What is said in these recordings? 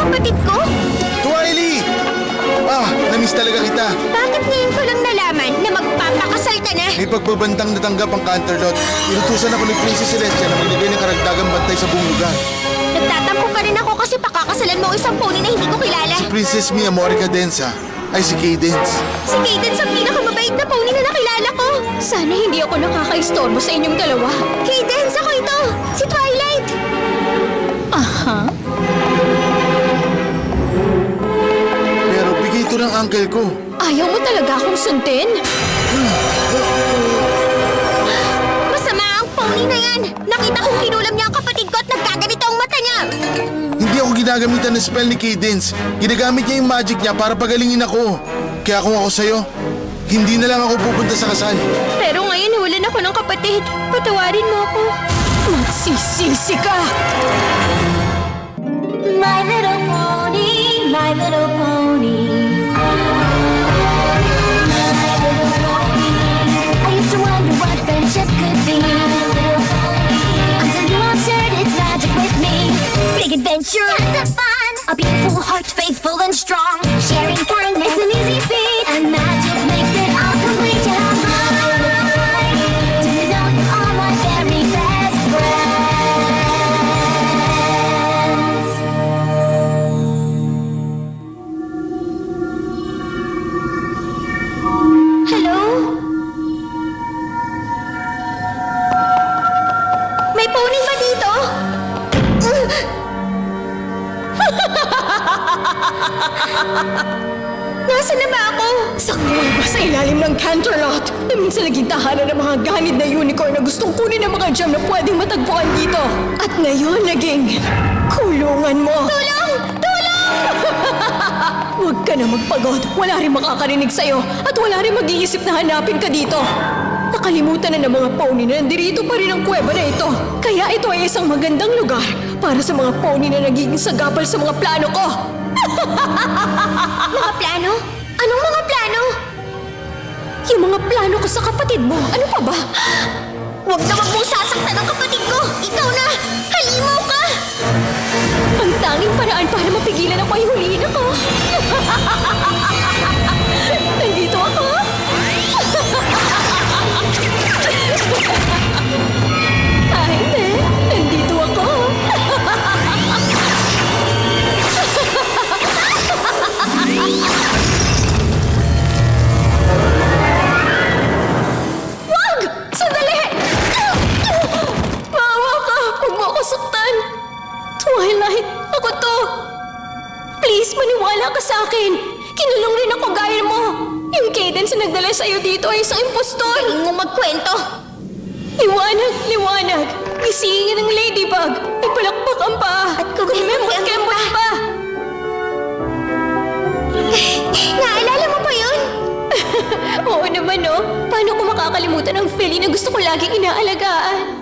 kapatid ko? Twiley! Namiss talaga kita. Bakit ngayon ko lang nalaman na magpapakasal ka na? May pagbabantang natanggap ang Canterlot. Inutusan ako ni Princess Celestia na magbigay ng karagdagang bantay sa buong lugar. Nagtatampo pa rin ako kasi pakakasalan mo ang isang pony na hindi ko kilala. Si Princess Mia Morica Densa ay si Cadence. Si Cadence ang pinakamabait na pony na nakilala ko. Sana hindi ako nakakaistorbo sa inyong dalawa. Cadence, ako ito! Si Twilight! Aha. Pero bigay ito ng uncle ko. Ayaw mo talaga akong sundin? Masama ang pony na yan! Nakita kong kinulam niya ang kapatid ko at nagkaganito ang mata niya! Hindi ako ginagamitan ng spell ni Cadence. Ginagamit niya yung magic niya para pagalingin ako. Kaya kung ako sa'yo, hindi na lang ako pupunta sa kasal. Pero ngayon nawalan ako ng kapatid. Patawarin mo ako. Magsisisi ka! My little pony, my little pony. My little pony. I used to wonder what friendship could be. Until you all shared its magic with me. Big adventure, tons of fun. A beautiful heart, faithful and strong. Sharing kindness, an easy feat. And magic makes it all complete. Yeah, mine. Do you know you are my very best friends? Hello? May pony ba dito? Nasaan na ba ako? Sa kuweba sa ilalim ng Canterlot na minsan naging tahanan ng mga ganid na unicorn na gustong kunin ang mga gem na pwedeng matagpuan dito. At ngayon naging kulungan mo. Tulong! Tulong! Huwag ka na magpagod. Wala rin makakarinig sa'yo at wala rin mag-iisip na hanapin ka dito. Nakalimutan na ng mga pony na nandirito pa rin ang kuweba na ito. Kaya ito ay isang magandang lugar para sa mga pony na nagiging sagabal sa mga plano ko. Mga plano? Anong mga plano? Yung mga plano ko sa kapatid mo. Ano pa ba? Huwag naman mong sasaktan ang kapatid ko! Ikaw na! Halimaw ka! Ang tanging paraan para mapigilan ako ay huliin ako. Nandito ako. Ay, hindi. Nandito ako. Wag! Sandali! Maawa ka! Huwag mo ako saktan! Twilight, ako to! Please, maniwala ka sa akin! Kinulong rin ako gaya mo! Yung Cadence na nagdala sa'yo dito ay isang impostor! Galing mo magkwento! Liwanag! Liwanag! Gisingin ng ladybug! May palakpak ang paa! At kemot-kemot pa! Naalala mo pa yun? Oo naman, no? Paano ko makakalimutan ang feeling na gusto ko laging inaalagaan?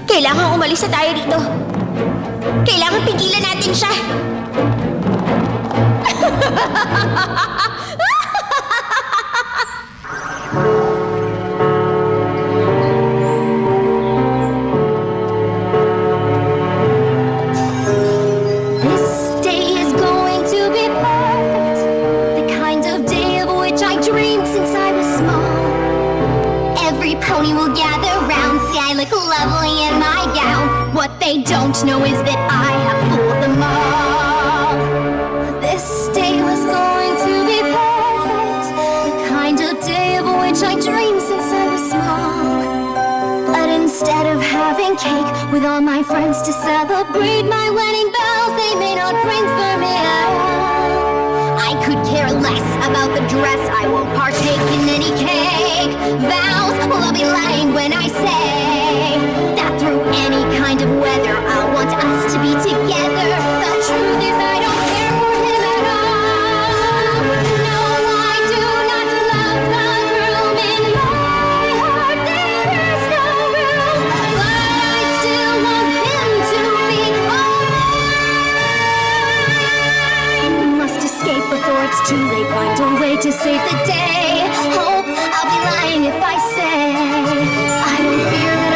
Kailangan umalis na tayo dito. Kailangan pigilan natin siya. This day is going to be perfect. The kind of day of which I dreamed since I was small. Every pony will gather round. See, I look lovely in my gown. What they don't know is that I have fooled them all. This day was going to be perfect. The kind of day of which I dreamed since I was small. But instead of having cake with all my friends to celebrate my wedding bells, they may not ring for me at all. I could care less about the dress. I won't partake in any cake. Vows, well, I'll be lying when I say that through any kind of weather, I want us to be together. The truth is, I don't care for him at all. No, I do not love the groom. In my heart, there is no room. But I still want him to be mine. Must escape before it's too late. Find a way to save the day. Hope I'll be lying if I say I don't fear that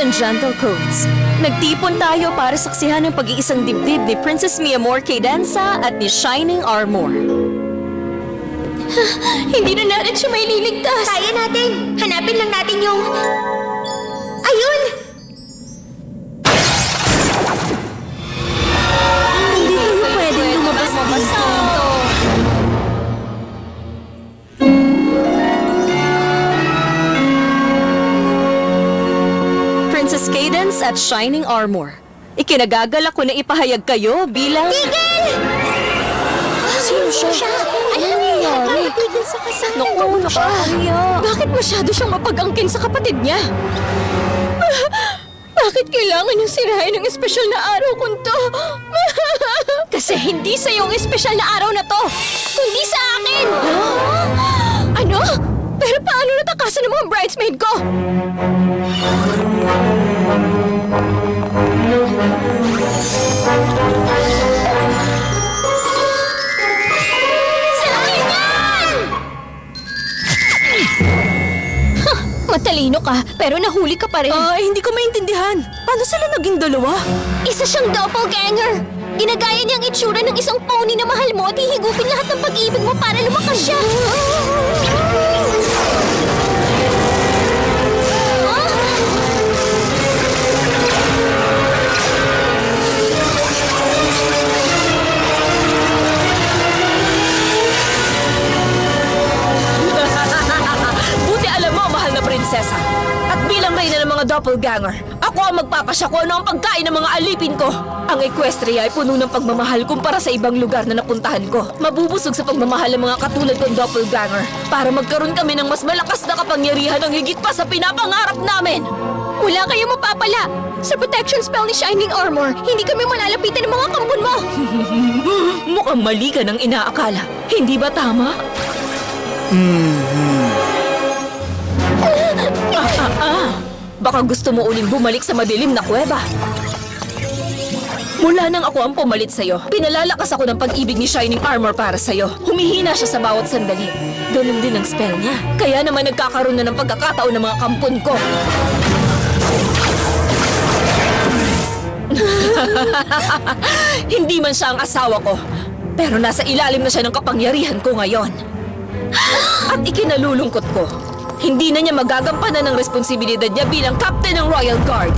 and Gentle Codes. Nagtipon tayo para saksihan ang pag-iisang dibdib ni Princess Mia Moore Cadenza at ni Shining Armor. Hindi na natin siya may liligtas. Kaya natin. Hanapin lang natin yung... Ayun! Hindi tayo pwedeng lumabas dito. Princess Cadence at Shining Armor. Ikinagagalak ko na ipahayag kayo bilang... Tigil! Sino siya? Ano nangyayari? Tigil sa kasama Naku, nakakahiya. Bakit masyado siyang mapag-angkin sa kapatid niya? Bakit kailangan niyang sirain ang espesyal na araw kung to? Kasi hindi sa yung espesyal na araw na to, kundi sa akin! Ano? Pero paano natakasan ng mga bridesmaid ko? Sa akin yan! Matalino ka, pero nahuli ka pa rin. Hindi ko maintindihan. Paano sila naging dalawa? Isa siyang doppelganger. Ginagaya niyang itsura ng isang pony na mahal mo at hihigupin lahat ng pag-ibig mo para lumakas siya. Buti alam mo, mahal na prinsesa. At bilang reyna ng mga doppelganger, ako ang magpapasya kung ano ang pagkain ng mga alipin ko. Ang Equestria ay puno ng pagmamahal kumpara sa ibang lugar na napuntahan ko. Mabubusog sa pagmamahal ng mga katulad kong doppelganger para magkaroon kami ng mas malakas na kapangyarihan ng higit pa sa pinapangarap namin. Wala kayong mapapala. Sa protection spell ni Shining Armor, hindi kami malalapitan ng mga kampon mo. Mukhang mali ka ng inaakala. Hindi ba tama? Baka gusto mo uling bumalik sa madilim na kuweba. Mula nang ako ang pumalit sa'yo, pinalalakas ako ng pag-ibig ni Shining Armor para sa'yo. Humihina siya sa bawat sandali. Ganun din ang spell niya. Kaya naman nagkakaroon na ng pagkakataon ng mga kampon ko. Hindi man siya ang asawa ko, pero nasa ilalim na siya ng kapangyarihan ko ngayon. At ikinalulungkot ko, hindi na niya magagampanan ng responsibilidad niya bilang Captain ng Royal Guard.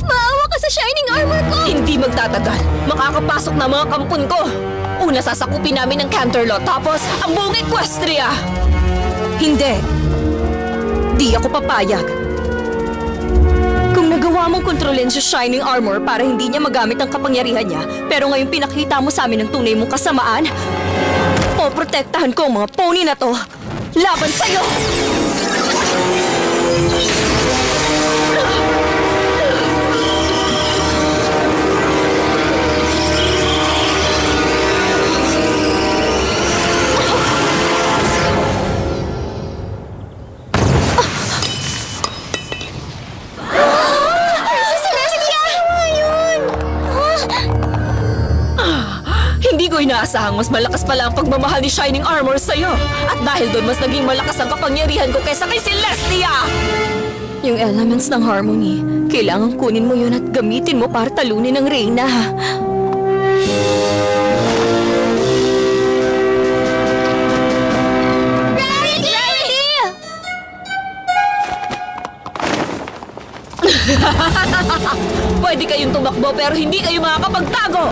Maawa ka sa Shining Armor ko! Hindi magtatagal. Makakapasok na mga kampon ko. Una sasakupin namin ng Canterlot, tapos ang buong Equestria. Hindi. Di ako papayag. Kung nagawa mong kontrolin si Shining Armor para hindi niya magamit ang kapangyarihan niya, pero ngayon pinakita mo sa amin ang tunay mong kasamaan, poprotektahan ko ang mga pony na to laban sa'yo! Hindi ko inaasahang mas malakas pala ang pagmamahal ni Shining Armor sa'yo. At dahil doon, mas naging malakas ang kapangyarihan ko kaysa kay Celestia! Yung elements ng harmony, kailangan kunin mo yun at gamitin mo para talunin ang Reyna. Pwede kayong tumakbo pero hindi kayo makakapagtago!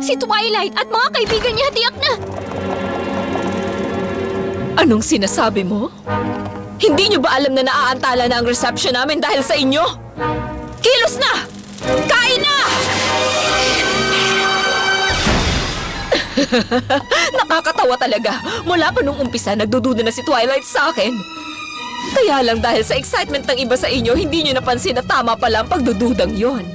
Si Twilight at mga kaibigan niya tiyak na... Anong sinasabi mo? Hindi niyo ba alam na naaantala na ang reception namin dahil sa inyo? Kilos na! Kain na! Nakakatawa talaga. Mula pa nung umpisa, nagdududa na si Twilight sa akin. Kaya lang dahil sa excitement ng iba sa inyo, hindi niyo napansin na tama pala ang pagdududang yon.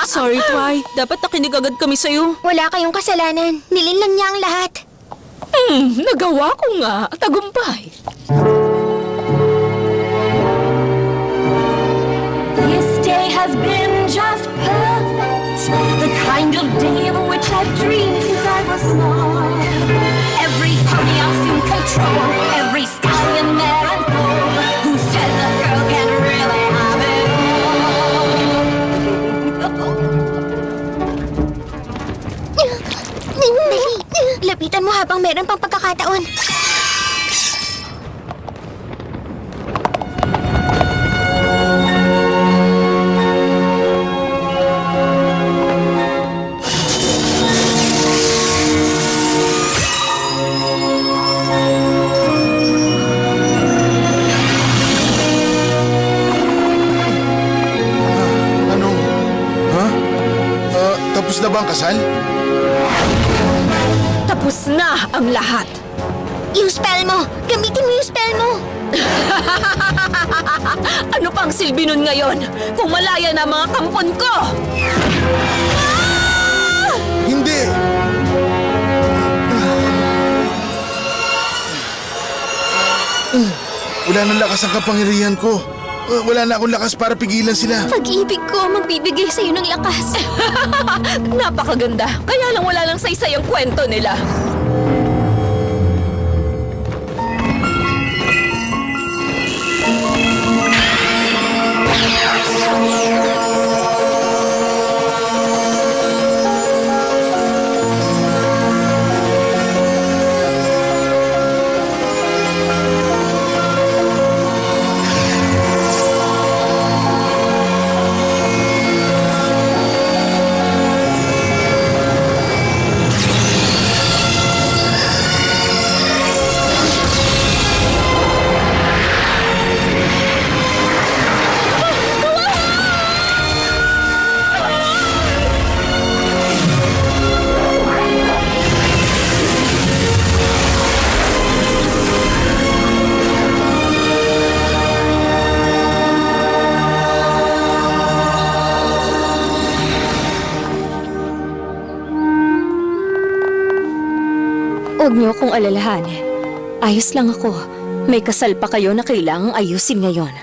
Sorry, Twy. Dapat nakinig agad kami sa'yo. Wala kayong kasalanan. Nilinlang niya ang lahat. Nagawa ko nga. Tagumpay. This day has been just perfect. The kind of day of which I've dreamed since I was small. Every pony I'll soon control. Every stallion there and foal. Who says a girl can really have it all? Dali, lapitan mo habang meron pang pagkakataon. Ano? Ha? Tapos na ba ang kasal? Tapos na ang lahat. Yung spell mo! Gamitin mo yung spell mo! Ano pang silbi nun ngayon? Kung malaya na mga kampon ko! Hindi! Wala nang lakas ang kapangyarihan ko. Wala na akong lakas para pigilan sila. Pag-ibig ko ang magbibigay sa'yo ng lakas. Napakaganda. Kaya lang wala lang saysay ang kwento nila. Huwag niyo akong alalahanin. Ayos lang ako. May kasal pa kayo na kailangang ayusin ngayon.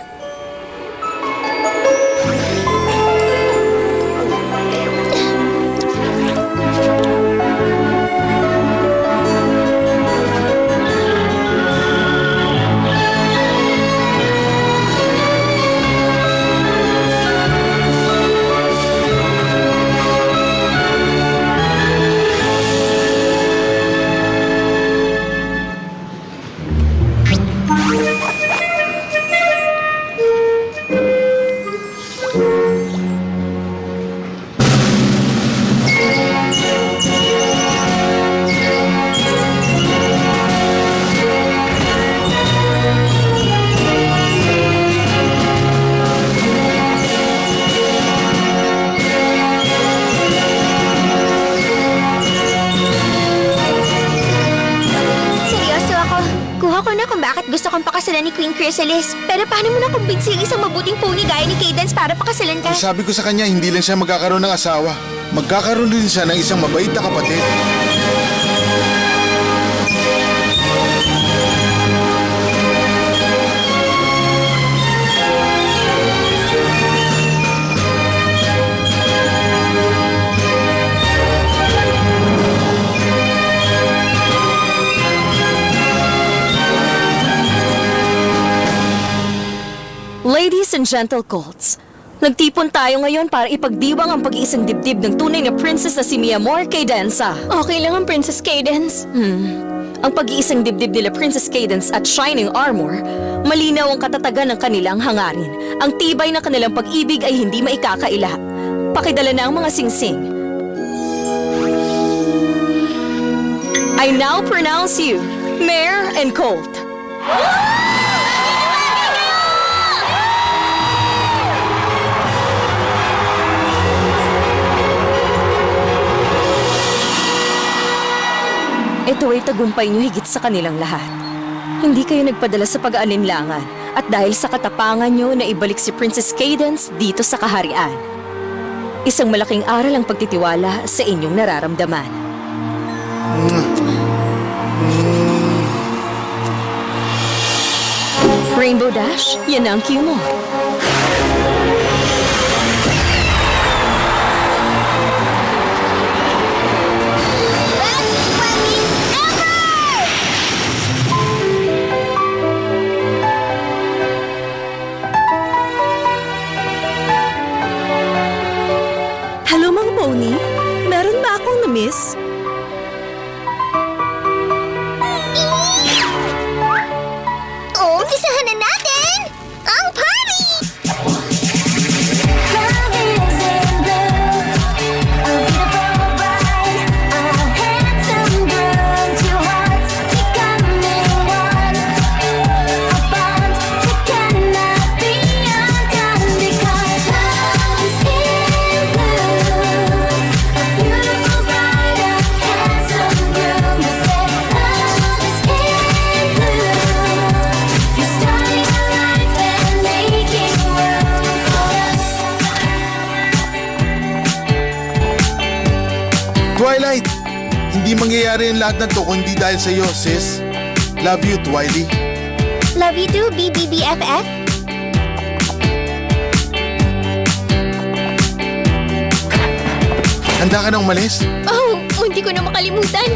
Seryoso ako. Kuha ko na kung bakit gusto kong pakasalan ni Queen Chrysalis. Pero paano mo nakumbinsi ang isang mabuting pony gaya ni Cadence para pakasalan ka? Sabi ko sa kanya, hindi lang siya magkakaroon ng asawa. Magkakaroon din siya ng isang mabait na kapatid. Ladies and gentle colts, nagtipon tayo ngayon para ipagdiwang ang pag-iisang dibdib ng tunay na princess na si Miamor Cadenza. Okay lang ang Princess Cadence. Ang pag-iisang dibdib nila Princess Cadence at Shining Armor, malinaw ang katatagan ng kanilang hangarin. Ang tibay ng kanilang pag-ibig ay hindi maikakaila. Pakidala na ang mga singsing. I now pronounce you Mayor and Colt. Ito ay tagumpay niyo higit sa kanilang lahat. Hindi kayo nagpadala sa pag-aalinlangan at dahil sa katapangan niyo na ibalik si Princess Cadence dito sa kaharian. Isang malaking aral ang pagtitiwala sa inyong nararamdaman. Rainbow Dash, yan ang cue mo. Best wedding ever! Hello, Mang Pony. Meron ba akong na-miss? Umpisahan na natin ang party! Love is in bloom, a beautiful bride, a handsome groom, two hearts becoming one, a bond that cannot be undone because love is in bloom, a beautiful bride, a handsome groom. We say love is in bloom. You're starting a life and making room for us. Twilight! Hindi mangyayari ang lahat na to kung hindi dahil sa'yo, sis. Love you, Twily. Love you too, BBBFF. Handa ka na umalis? Oh, hindi ko na makalimutan.